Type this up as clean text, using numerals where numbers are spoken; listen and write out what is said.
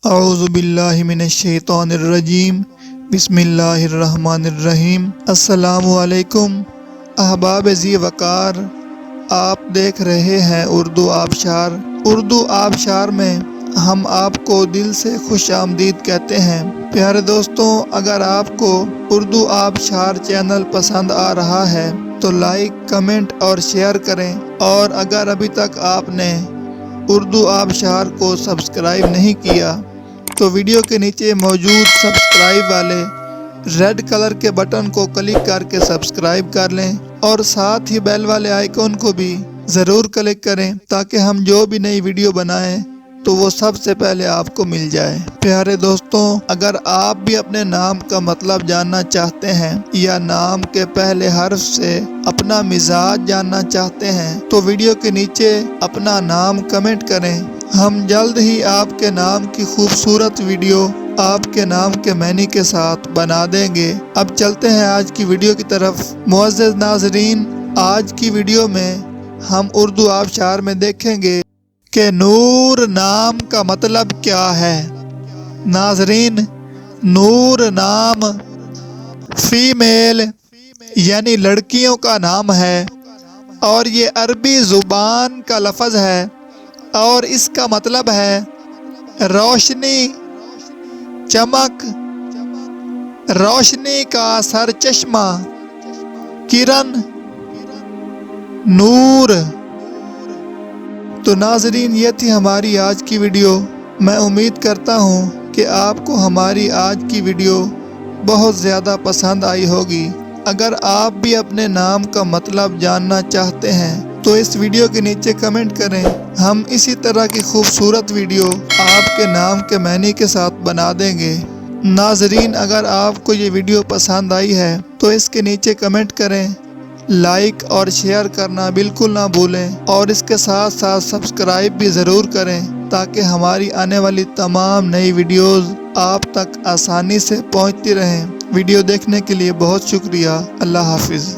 اعوذ باللہ من الشیطان الرجیم، بسم اللہ الرحمن الرحیم۔ السلام علیکم احباب ذی وقار، آپ دیکھ رہے ہیں اردو آبشار۔ اردو آبشار میں ہم آپ کو دل سے خوش آمدید کہتے ہیں۔ پیارے دوستوں، اگر آپ کو اردو آبشار چینل پسند آ رہا ہے تو لائک، کمنٹ اور شیئر کریں، اور اگر ابھی تک آپ نے اردو آبشار کو سبسکرائب نہیں کیا تو ویڈیو کے نیچے موجود سبسکرائب والے ریڈ کلر کے بٹن کو کلک کر کے سبسکرائب کر لیں، اور ساتھ ہی بیل والے آئیکن کو بھی ضرور کلک کریں تاکہ ہم جو بھی نئی ویڈیو بنائیں تو وہ سب سے پہلے آپ کو مل جائے۔ پیارے دوستوں، اگر آپ بھی اپنے نام کا مطلب جاننا چاہتے ہیں یا نام کے پہلے حرف سے اپنا مزاج جاننا چاہتے ہیں تو ویڈیو کے نیچے اپنا نام کمنٹ کریں۔ ہم جلد ہی آپ کے نام کی خوبصورت ویڈیو آپ کے نام کے معنی کے ساتھ بنا دیں گے۔ اب چلتے ہیں آج کی ویڈیو کی طرف۔ معزز ناظرین، آج کی ویڈیو میں ہم اردو آبشار میں دیکھیں گے کہ نور نام کا مطلب کیا ہے۔ ناظرین، نور نام فیمیل یعنی لڑکیوں کا نام ہے، اور یہ عربی زبان کا لفظ ہے، اور اس کا مطلب ہے روشنی، چمک، روشنی کا سرچشمہ، کرن، نور۔ تو ناظرین، یہ تھی ہماری آج کی ویڈیو۔ میں امید کرتا ہوں کہ آپ کو ہماری آج کی ویڈیو بہت زیادہ پسند آئی ہوگی۔ اگر آپ بھی اپنے نام کا مطلب جاننا چاہتے ہیں تو اس ویڈیو کے نیچے کمنٹ کریں۔ ہم اسی طرح کی خوبصورت ویڈیو آپ کے نام کے معنی کے ساتھ بنا دیں گے۔ ناظرین، اگر آپ کو یہ ویڈیو پسند آئی ہے تو اس کے نیچے کمنٹ کریں، لائک اور شیئر کرنا بالکل نہ بھولیں، اور اس کے ساتھ ساتھ سبسکرائب بھی ضرور کریں تاکہ ہماری آنے والی تمام نئی ویڈیوز آپ تک آسانی سے پہنچتی رہیں۔ ویڈیو دیکھنے کے لیے بہت شکریہ۔ اللہ حافظ۔